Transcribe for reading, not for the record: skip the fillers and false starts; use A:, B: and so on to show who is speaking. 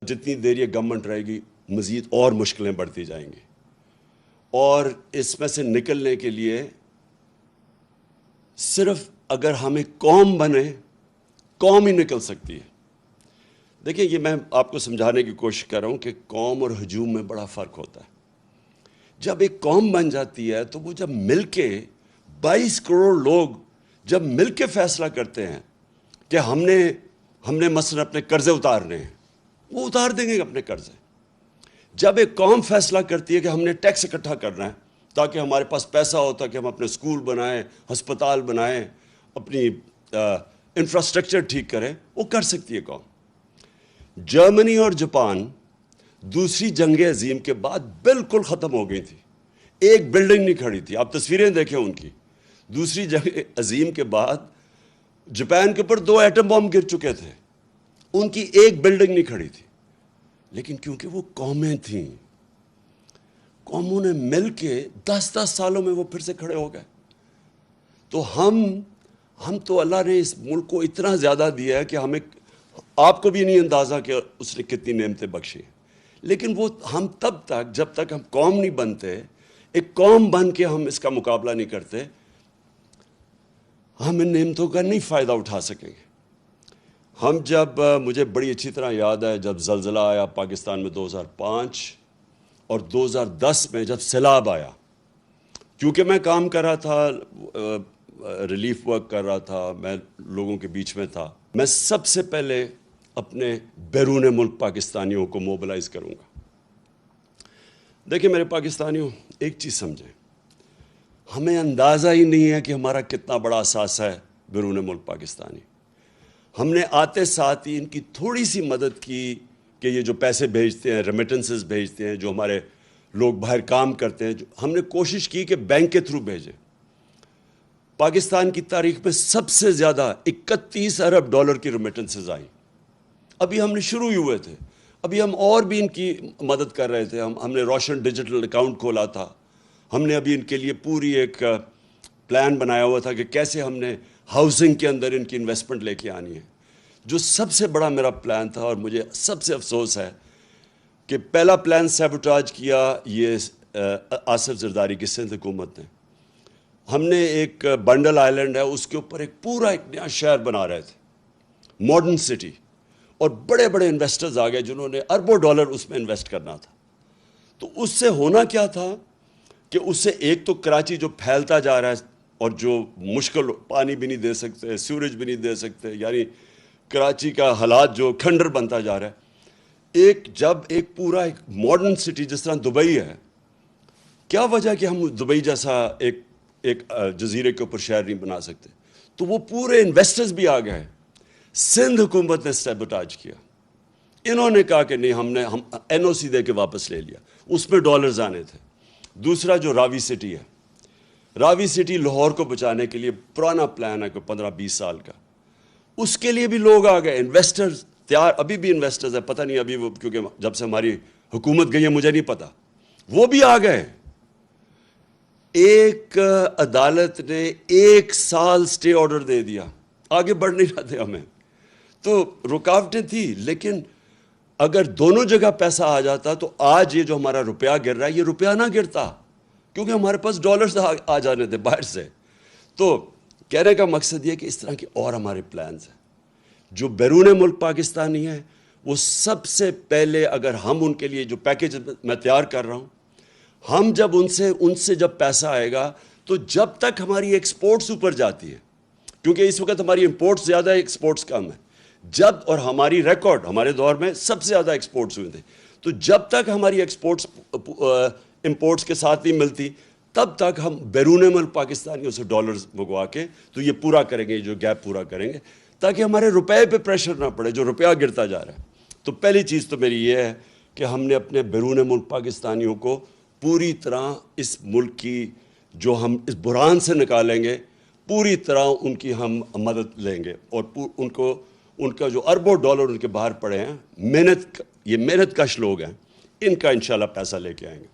A: جتنی دیر یہ گورنمنٹ رہے گی مزید اور مشکلیں بڑھتی جائیں گی، اور اس میں سے نکلنے کے لیے صرف اگر ہم ایک قوم بنے، قوم ہی نکل سکتی ہے۔ دیکھیں، یہ میں آپ کو سمجھانے کی کوشش کر رہا ہوں کہ قوم اور ہجوم میں بڑا فرق ہوتا ہے۔ جب ایک قوم بن جاتی ہے تو وہ جب مل کے 22 کروڑ لوگ جب مل کے فیصلہ کرتے ہیں کہ ہم نے مثلا اپنے قرضے اتارنے ہیں، وہ اتار دیں گے اپنے قرضے۔ جب ایک قوم فیصلہ کرتی ہے کہ ہم نے ٹیکس اکٹھا کرنا ہے تاکہ ہمارے پاس پیسہ ہوتا کہ ہم اپنے اسکول بنائیں، ہسپتال بنائیں، اپنی انفراسٹرکچر ٹھیک کریں، وہ کر سکتی ہے قوم۔ جرمنی اور جاپان دوسری جنگ عظیم کے بعد بالکل ختم ہو گئی تھی، ایک بلڈنگ نہیں کھڑی تھی۔ آپ تصویریں دیکھیں ان کی۔ دوسری جنگ عظیم کے بعد جاپان کے اوپر 2 ایٹم بم گر چکے تھے، ان کی ایک بلڈنگ نہیں کھڑی تھی، لیکن کیونکہ وہ قومیں تھیں، قوموں نے مل کے 10 سالوں میں وہ پھر سے کھڑے ہو گئے۔ تو ہم تو اللہ نے اس ملک کو اتنا زیادہ دیا ہے کہ ہمیں، آپ کو بھی نہیں اندازہ کہ اس نے کتنی نعمتیں بخشی ہیں، لیکن وہ ہم تب تک، جب تک ہم قوم نہیں بنتے، ایک قوم بن کے ہم اس کا مقابلہ نہیں کرتے، ہم ان نعمتوں کا نہیں فائدہ اٹھا سکیں گے۔ ہم جب، مجھے بڑی اچھی طرح یاد ہے جب زلزلہ آیا پاکستان میں 2005 اور 2010 میں جب سیلاب آیا، کیونکہ میں کام کر رہا تھا، ریلیف ورک کر رہا تھا، میں لوگوں کے بیچ میں تھا، میں سب سے پہلے اپنے بیرون ملک پاکستانیوں کو موبلائز کروں گا۔ دیکھیں میرے پاکستانیوں، ایک چیز سمجھیں، ہمیں اندازہ ہی نہیں ہے کہ ہمارا کتنا بڑا اثاثہ ہے بیرون ملک پاکستانی۔ ہم نے آتے ساتھ ہی ان کی تھوڑی سی مدد کی کہ یہ جو پیسے بھیجتے ہیں، ریمیٹنسز بھیجتے ہیں، جو ہمارے لوگ باہر کام کرتے ہیں، ہم نے کوشش کی کہ بینک کے تھرو بھیجیں۔ پاکستان کی تاریخ میں سب سے زیادہ 31 ارب ڈالر کی ریمیٹنسز آئیں۔ ابھی ہم نے شروع ہی ہوئے تھے، ابھی ہم اور بھی ان کی مدد کر رہے تھے۔ ہم نے روشن ڈیجیٹل اکاؤنٹ کھولا تھا، ہم نے ابھی ان کے لیے پوری ایک پلان بنایا ہوا تھا کہ کیسے ہم نے ہاؤسنگ کے اندر ان کی انویسٹمنٹ لے کے آنی ہے۔ جو سب سے بڑا میرا پلان تھا، اور مجھے سب سے افسوس ہے کہ پہلا پلان سیبوٹاج کیا یہ آصف زرداری کی سندھ حکومت نے۔ ہم نے ایک بنڈل آئلینڈ ہے، اس کے اوپر ایک پورا ایک نیا شہر بنا رہے تھے، ماڈرن سٹی، اور بڑے بڑے انویسٹرز آ گئے جنہوں نے اربوں ڈالر اس میں انویسٹ کرنا تھا۔ تو اس سے ہونا کیا تھا کہ اس سے ایک تو کراچی جو پھیلتا جا رہا ہے اور جو مشکل، پانی بھی نہیں دے سکتے، سیوریج بھی نہیں دے سکتے، یعنی کراچی کا حالات جو کھنڈر بنتا جا رہا ہے، جب ایک پورا ایک ماڈرن سٹی جس طرح دبئی ہے، کیا وجہ کہ ہم دبئی جیسا ایک جزیرے کے اوپر شہر نہیں بنا سکتے؟ تو وہ پورے انویسٹرز بھی آ گئے۔ سندھ حکومت نے سیبوٹاج کیا، انہوں نے کہا کہ نہیں، ہم این او سی دے کے واپس لے لیا، اس میں ڈالرز آنے تھے۔ دوسرا جو راوی سٹی ہے، راوی سٹی لاہور کو بچانے کے لیے پرانا پلان ہے کوئی 15-20 سال کا، اس کے لیے بھی لوگ آ گئے، انویسٹرز تیار، ابھی بھی انویسٹرز ہیں، پتہ نہیں ابھی وہ، کیونکہ جب سے ہماری حکومت گئی ہے مجھے نہیں پتہ، وہ بھی آ گئے۔ ایک عدالت نے 1 سال سٹے آرڈر دے دیا، آگے بڑھ نہیں رہتے ہمیں، تو رکاوٹیں تھی، لیکن اگر دونوں جگہ پیسہ آ جاتا تو آج یہ جو ہمارا روپیہ گر رہا ہے، یہ روپیہ نہ گرتا، کیونکہ ہمارے پاس ڈالرز آ جانے تھے باہر سے۔ تو کہنے کا مقصد یہ کہ اس طرح کے اور ہمارے پلانز ہیں۔ جو بیرون ملک پاکستانی ہیں، وہ سب سے پہلے، اگر ہم ان کے لیے جو پیکیج میں تیار کر رہا ہوں، ہم جب ان سے جب پیسہ آئے گا، تو جب تک ہماری ایکسپورٹس اوپر جاتی ہے، کیونکہ اس وقت ہماری امپورٹس زیادہ ہے، ایکسپورٹس کم ہے، اور ہماری ریکارڈ ہمارے دور میں سب سے زیادہ ایکسپورٹس ہوئے تھے، تو جب تک ہماری ایکسپورٹس امپورٹس کے ساتھ نہیں ملتی، تب تک ہم بیرون ملک پاکستانیوں سے ڈالرز منگوا کے تو یہ پورا کریں گے، جو گیپ پورا کریں گے، تاکہ ہمارے روپے پہ پریشر نہ پڑے، جو روپیہ گرتا جا رہا ہے۔ تو پہلی چیز تو میری یہ ہے کہ ہم نے اپنے بیرون ملک پاکستانیوں کو پوری طرح اس ملک کی، جو ہم اس بحران سے نکالیں گے، پوری طرح ان کی ہم مدد لیں گے، اور ان کا جو اربوں ڈالر ان کے باہر پڑے ہیں، یہ محنت کش لوگ ہیں، ان کا انشاءاللہ پیسہ لے کے آئیں گے۔